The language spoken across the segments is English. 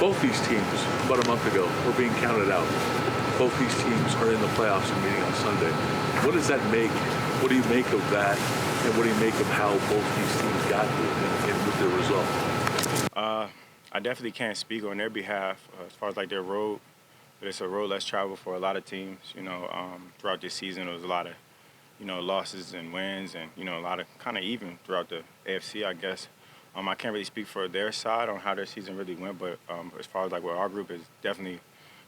Both these teams, about a month ago, were being counted out. Both these teams are in the playoffs and meeting on Sunday. What does that make? What do you make of that? And what do you make of how both these teams got there and with their result? I definitely can't speak on their behalf as far as like their road, but it's a road less traveled for a lot of teams. Throughout this season, there was a lot of, losses and wins, and a lot of kind of even throughout the AFC, I guess. I can't really speak for their side on how their season really went, but as far as like what our group is, definitely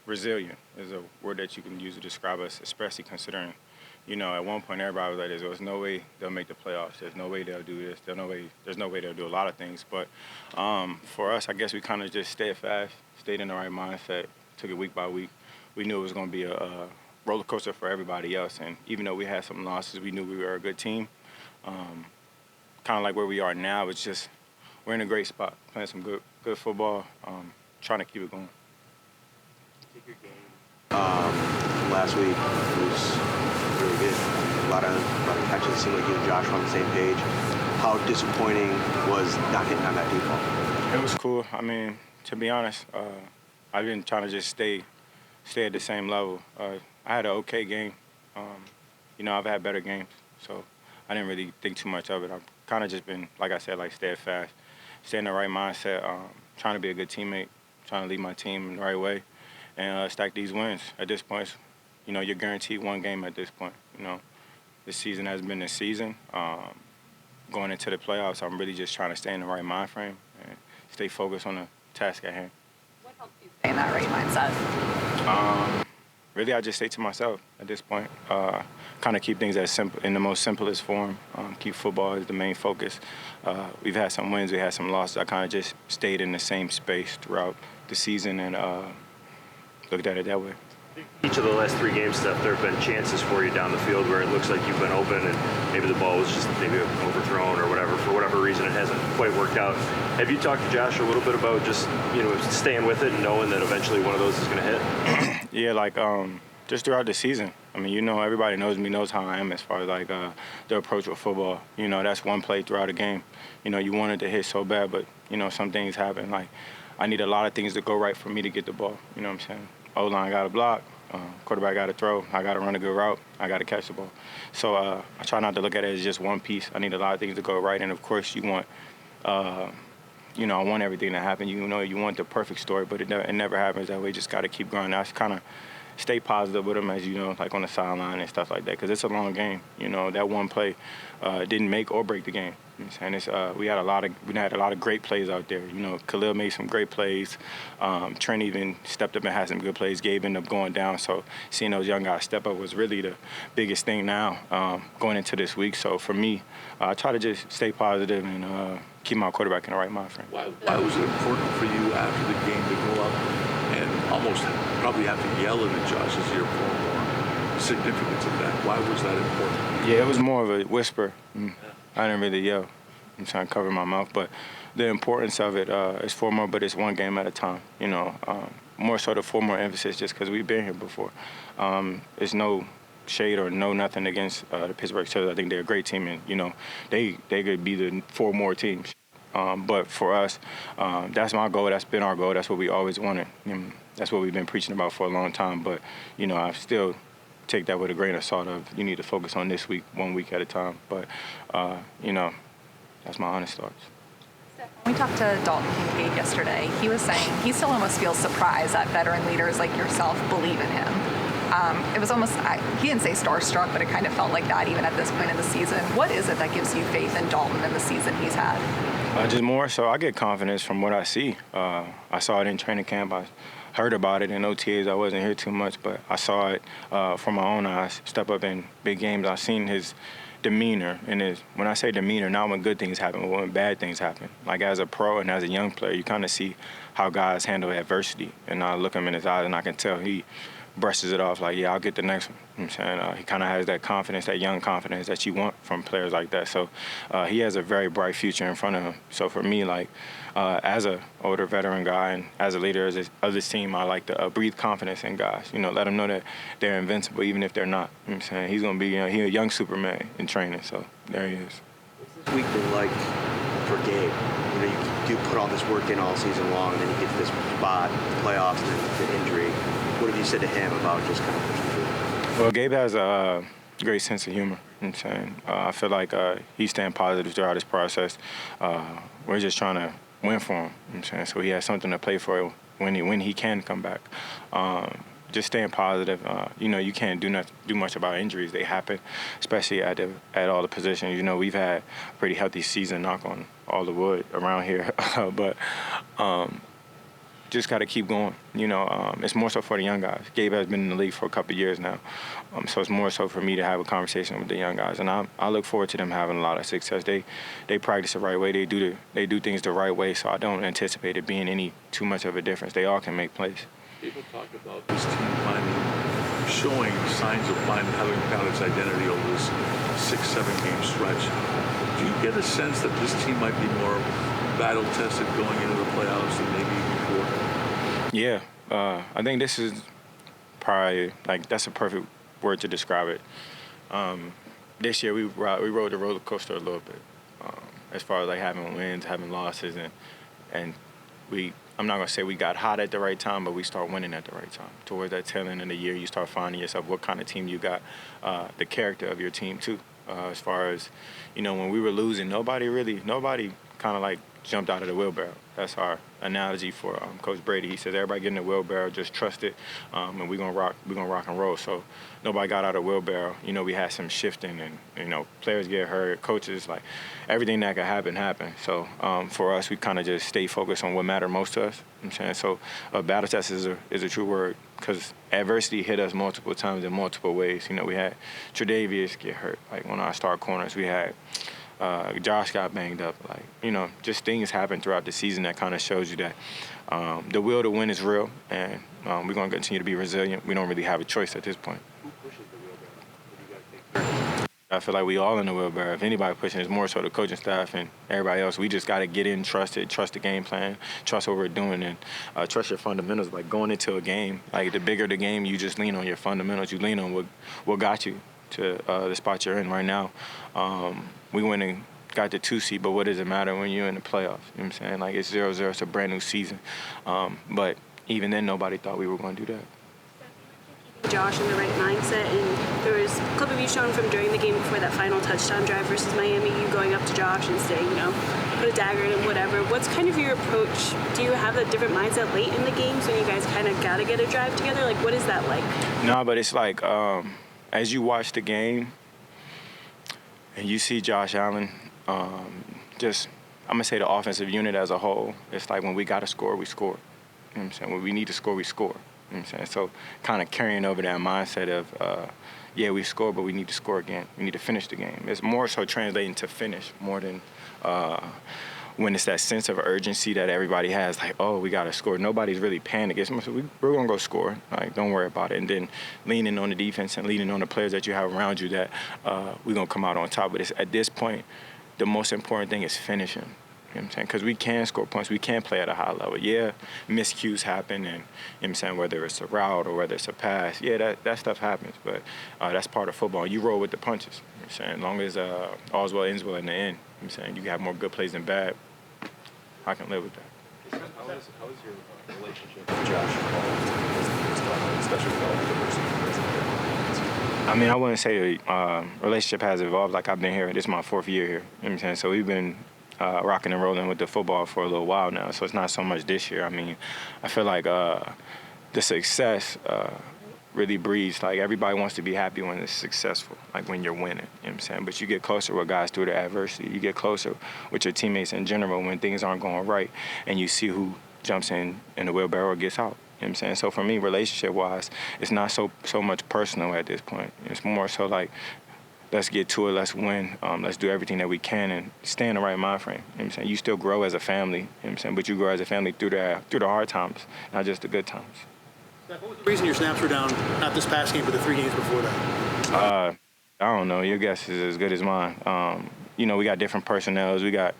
resilient is a word that you can use to describe us, especially considering, at one point everybody was like, there's no way they'll make the playoffs. There's no way they'll do this. There's no way they'll do a lot of things. But for us, I guess we kind of just stayed fast, stayed in the right mindset, took it week by week. We knew it was going to be a roller coaster for everybody else. And even though we had some losses, we knew we were a good team. Kind of like where we are now, it's just we're in a great spot, playing some good football, trying to keep it going. Take your game last week was really good. A lot of catches. It seemed like you and Josh were on the same page. How disappointing was not hitting on that deep ball? It was cool. I mean, to be honest, I've been trying to just stay at the same level. I had an okay game. I've had better games, so I didn't really think too much of it. I've kind of just been, like I said, like steadfast, stay in the right mindset, trying to be a good teammate, trying to lead my team in the right way, and stack these wins. At this point, you're guaranteed one game at this point. This season has been the season. Going into the playoffs, I'm really just trying to stay in the right mind frame and stay focused on the task at hand. What helps you stay in that right mindset? Really, I just say to myself at this point, kind of keep things as simple in the most simplest form. Keep football as the main focus. We've had some wins, we had some losses. I kind of just stayed in the same space throughout the season and looked at it that way. Each of the last three games, Steph, there have been chances for you down the field where it looks like you've been open and maybe the ball was just maybe overthrown or whatever. For whatever reason, it hasn't quite worked out. Have you talked to Josh a little bit about just, staying with it and knowing that eventually one of those is going to hit? Yeah, just throughout the season. I mean, everybody knows me, knows how I am as far as like the approach with football. That's one play throughout a game. You want it to hit so bad, but, some things happen. Like, I need a lot of things to go right for me to get the ball. You know what I'm saying? O-line got to block, quarterback got to throw, I got to run a good route, I got to catch the ball. So I try not to look at it as just one piece. I need a lot of things to go right, and of course you want, I want everything to happen. You want the perfect story, but it never happens that way. You just got to keep growing. I kind of stay positive with them, as like on the sideline and stuff like that, because it's a long game. That one play didn't make or break the game. And we had a lot of great plays out there. Khalil made some great plays. Trent even stepped up and had some good plays. Gabe ended up going down. So seeing those young guys step up was really the biggest thing now going into this week. So for me, I try to just stay positive and keep my quarterback in the right mind frame. Why was it important for you after the game to go up and almost probably have to yell at Josh as your more significance of that? Why was that important? Yeah, it was more of a whisper. I didn't really yell. I'm trying to cover my mouth, but the importance of it is four more, but it's one game at a time. More so the four more emphasis just because we've been here before. It's no shade or no nothing against the Pittsburgh Steelers. I think they're a great team, and they could be the four more teams. But for us, that's my goal. That's been our goal. That's what we always wanted. That's what we've been preaching about for a long time. But I still take that with a grain of salt. You need to focus on this week, 1 week at a time. But that's my honest thoughts. We talked to Dalton Kincaid yesterday. He was saying he still almost feels surprised that veteran leaders like yourself believe in him. It was almost, he didn't say starstruck, but it kind of felt like that even at this point in the season. What is it that gives you faith in Dalton and the season he's had? Just more so I get confidence from what I see. I saw it in training camp. I heard about it in OTAs. I wasn't here too much, but I saw it from my own eyes. Step up in big games. I've seen his demeanor, and when I say demeanor, not when good things happen, but when bad things happen. Like as a pro and as a young player, you kind of see how guys handle adversity, and I look him in his eyes and I can tell he brushes it off like, yeah, I'll get the next one. You know what I'm saying? He kind of has that confidence, that young confidence that you want from players like that. So he has a very bright future in front of him. So for me, like as a older veteran guy and as a leader of this team, I like to breathe confidence in guys. Let them know that they're invincible even if they're not. You know what I'm saying? He's going to be, he's a young Superman in training. So there he is. What's this week been like for Gabe? You do put all this work in all season long, and then you get to this bye spot, playoffs, and the injury. What have you said to him about just kind of pushing through? Well, Gabe has a great sense of humor. You know what I'm saying, I feel like he's staying positive throughout this process. We're just trying to win for him. You know what I'm saying, so he has something to play for when he can come back. Just staying positive. You can't do much about injuries. They happen, especially at all the positions. We've had a pretty healthy season, knock on all the wood around here, but just got to keep going. It's more so for the young guys. Gabe has been in the league for a couple of years now, so it's more so for me to have a conversation with the young guys, and I look forward to them having a lot of success. They practice the right way. They do things the right way, so I don't anticipate it being too much of a difference. They all can make plays. People talk about this team showing signs of having found its identity over this 6-7 game stretch. Do you get a sense that this team might be more battle tested going into the playoffs than maybe before? Yeah, I think this is probably that's a perfect word to describe it. This year we rode the roller coaster a little bit, as far as having wins, having losses, and I'm not going to say we got hot at the right time, but we start winning at the right time. Towards that tail end of the year, you start finding yourself what kind of team you got, the character of your team, too. As far as, when we were losing, nobody kind of jumped out of the wheelbarrow. That's our analogy for Coach Brady. He says, everybody get in the wheelbarrow, just trust it, and we're gonna rock and roll. So nobody got out of the wheelbarrow. We had some shifting, and players get hurt, coaches, everything that could happen happened. So for us, we kind of just stay focused on what mattered most to us. You know what I'm saying, so a battle test is a true word, because adversity hit us multiple times in multiple ways. We had Tre'Davious get hurt, one of our star corners. We had Josh got banged up. Just things happen throughout the season that kind of shows you that the will to win is real, and we're going to continue to be resilient. We don't really have a choice at this point. Who pushes the wheelbarrow? What do you guys think? I feel like we all in the wheelbarrow. If anybody pushing, it's more so the coaching staff and everybody else. We just got to get in, trust it, trust the game plan, trust what we're doing, and trust your fundamentals. Going into a game, the bigger the game, you just lean on your fundamentals. You lean on what got you to the spot you're in right now. We went and got the 2 seed, but what does it matter when you're in the playoffs? You know what I'm saying? It's 0-0, it's a brand new season. But even then, nobody thought we were going to do that. Josh in the right mindset, and there was a clip of you shown from during the game before that final touchdown drive versus Miami, you going up to Josh and saying, put a dagger in him, whatever. What's kind of your approach? Do you have that different mindset late in the games when you guys kind of got to get a drive together? What is that like? No, but it's as you watch the game and you see Josh Allen, I'm going to say the offensive unit as a whole, it's when we got to score, we score. You know what I'm saying? When we need to score, we score. You know what I'm saying? So kind of carrying over that mindset of, we score, but we need to score again. We need to finish the game. It's more so translating to finish more than when it's that sense of urgency that everybody has, we got to score. Nobody's really panicked. It's we're going to go score. Don't worry about it. And then leaning on the defense and leaning on the players that you have around you that we're going to come out on top. But at this point, the most important thing is finishing. You know what I'm saying? Because we can score points. We can play at a high level. Yeah, miscues happen, and you know what I'm saying, whether it's a route or whether it's a pass, that stuff happens. But that's part of football. You roll with the punches. You know what I'm saying? As long as all's well ends well in the end, you know what I'm saying, you have more good plays than bad. I can live with that. How is your relationship with Josh, especially with all the diversity? I mean, I wouldn't say the relationship has evolved. I've been here. This is my 4th year here. You know what I'm saying? So we've been rocking and rolling with the football for a little while now. So it's not so much this year. I mean, I feel like the success really breeds. Everybody wants to be happy when it's successful, when you're winning. You know what I'm saying? But you get closer with guys through the adversity. You get closer with your teammates in general when things aren't going right, and you see who jumps in the wheelbarrow or gets out. You know what I'm saying? So for me, relationship-wise, it's not so much personal at this point. It's more so let's get to it, let's win, let's do everything that we can and stay in the right mind frame. You know what I'm saying? You still grow as a family, you know what I'm saying? But you grow as a family through the hard times, not just the good times. What was the reason your snaps were down, not this past game, but the 3 games before that? I don't know. Your guess is as good as mine. We got different personnels. We got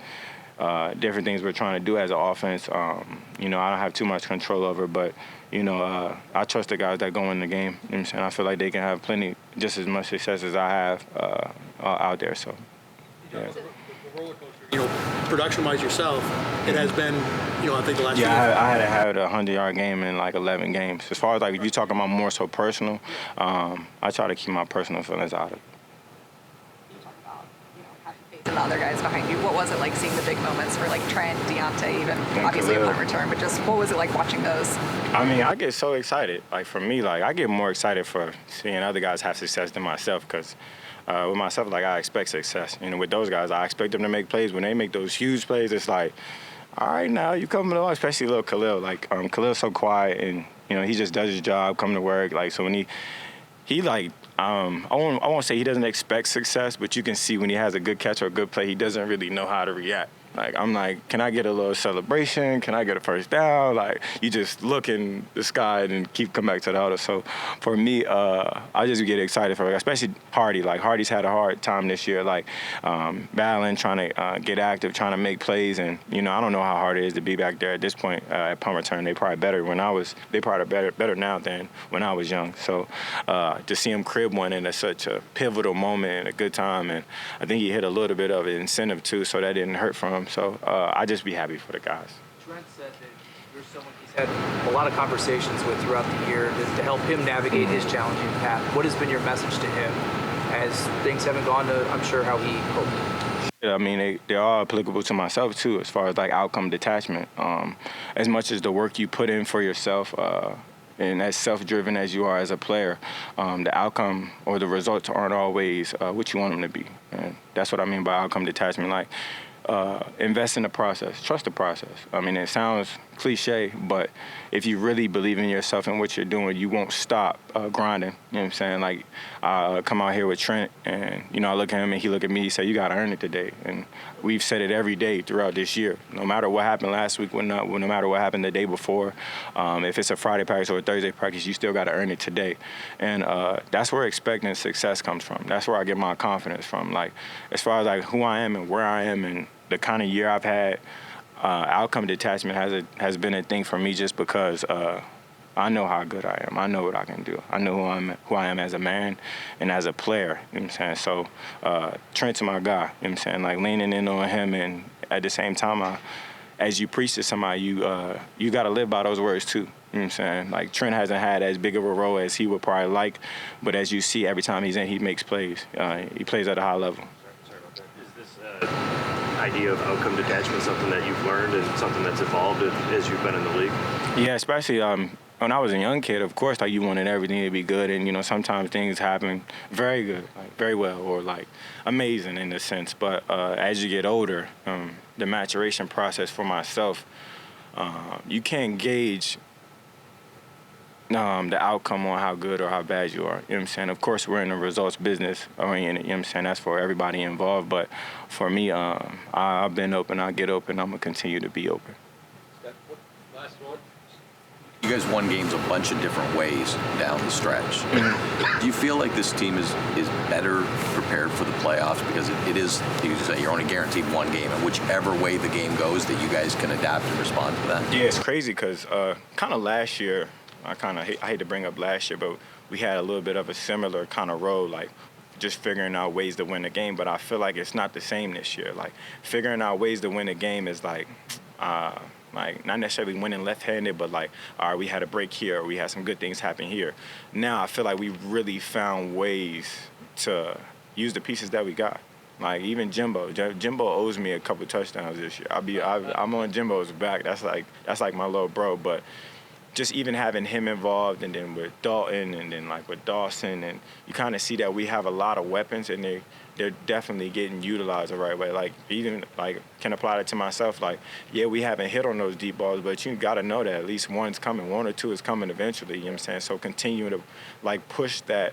different things we're trying to do as an offense. I don't have too much control over, but, I trust the guys that go in the game. You know what I'm saying? I feel like they can have just as much success as I have out there. So, yeah. The roller coaster, production-wise yourself, it has been, I think the last few years. Yeah, I had a 100-yard game in like 11 games. As far as like if you're talking about more so personal, I try to keep my personal feelings out of it. And the other guys behind you, what was it like seeing the big moments for like Trent, Deontay, even obviously Khalil. upon return, but just what was it like watching those? I mean, I get so excited. Like for me, like I get more excited for seeing other guys have success than myself because with myself, like I expect success. With those guys, I expect them to make plays. When they make those huge plays, it's like, all right, now you coming along, especially little Khalil. Like Khalil's so quiet and he just does his job, come to work. Like so when he like I won't say he doesn't expect success, but you can see when he has a good catch or a good play, he doesn't really know how to react. Like I'm like, can I get a little celebration? Can I get a first down? Like you just look in the sky and keep coming back to the huddle. So for me, I just get excited for it, especially Hardy. Like Hardy's had a hard time this year, like battling, trying to get active, trying to make plays. And I don't know how hard it is to be back there at this point at punt return. They probably better now than when I was young. So to see him crib one in such a pivotal moment and a good time, and I think he hit a little bit of an incentive too, so that didn't hurt for him. So I just be happy for the guys. Trent said that you're someone he's had a lot of conversations with throughout the year to help him navigate his challenging path. What has been your message to him as things haven't gone to, I'm sure, how he hoped? I mean, they're all applicable to myself, too, as far as, like, outcome detachment. As much as the work you put in for yourself and as self-driven as you are as a player, the outcome or the results aren't always what you want them to be. And that's what I mean by outcome detachment. Like, invest in the process. Trust the process. I mean, it sounds cliche, but if you really believe in yourself and what you're doing, you won't stop grinding. You know what I'm saying? Like, I come out here with Trent, and, I look at him, and he look at me, he say, you got to earn it today. And we've said it every day throughout this year. No matter what happened last week, no matter what happened the day before, if it's a Friday practice or a Thursday practice, you still got to earn it today. And that's where expecting success comes from. That's where I get my confidence from. Like, as far as, like, who I am and where I am and the kind of year I've had, outcome detachment has been a thing for me just because I know how good I am. I know what I can do. I know who I am as a man and as a player. You know what I'm saying? So Trent's my guy. You know what I'm saying? Like leaning in on him, and at the same time, as you preach to somebody, you got to live by those words too. You know what I'm saying? Like Trent hasn't had as big of a role as he would probably like, but as you see, every time he's in, he makes plays. He plays at a high level. Sorry about that. Is this idea of outcome detachment something that you've learned and something that's evolved as you've been in the league? Yeah, especially when I was a young kid, of course, like you wanted everything to be good, and sometimes things happen very good, like very well, or like amazing in a sense. But as you get older, the maturation process for myself, you can't gauge the outcome on how good or how bad you are. You know what I'm saying? Of course, we're in the results business oriented. You know what I'm saying? That's for everybody involved. But for me, I've been open. I get open. I'm gonna continue to be open. Last one. You guys won games a bunch of different ways down the stretch. Do you feel like this team is better prepared for the playoffs because it is, you say, you're only guaranteed one game, and whichever way the game goes, that you guys can adapt and respond to that? Yeah, it's crazy because kind of last year, I hate to bring up last year, but we had a little bit of a similar kind of role, like just figuring out ways to win the game. But I feel like it's not the same this year. Like figuring out ways to win a game is like not necessarily winning left-handed, but like, all right, we had a break here, or we had some good things happen here. Now I feel like we really found ways to use the pieces that we got. Like even Jimbo owes me a couple touchdowns this year. I'm on Jimbo's back. That's like my little bro, but. Just even having him involved, and then with Dalton, and then like with Dawson, and you kind of see that we have a lot of weapons, and they're definitely getting utilized the right way. Like even like can apply that to myself. Like yeah, we haven't hit on those deep balls, but you got to know that at least one's coming, one or two is coming eventually. You know what I'm saying? So continue to like push that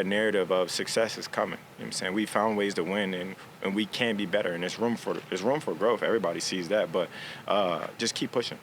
narrative of success is coming. You know what I'm saying? We found ways to win, and we can be better, and there's room for growth. Everybody sees that, but just keep pushing.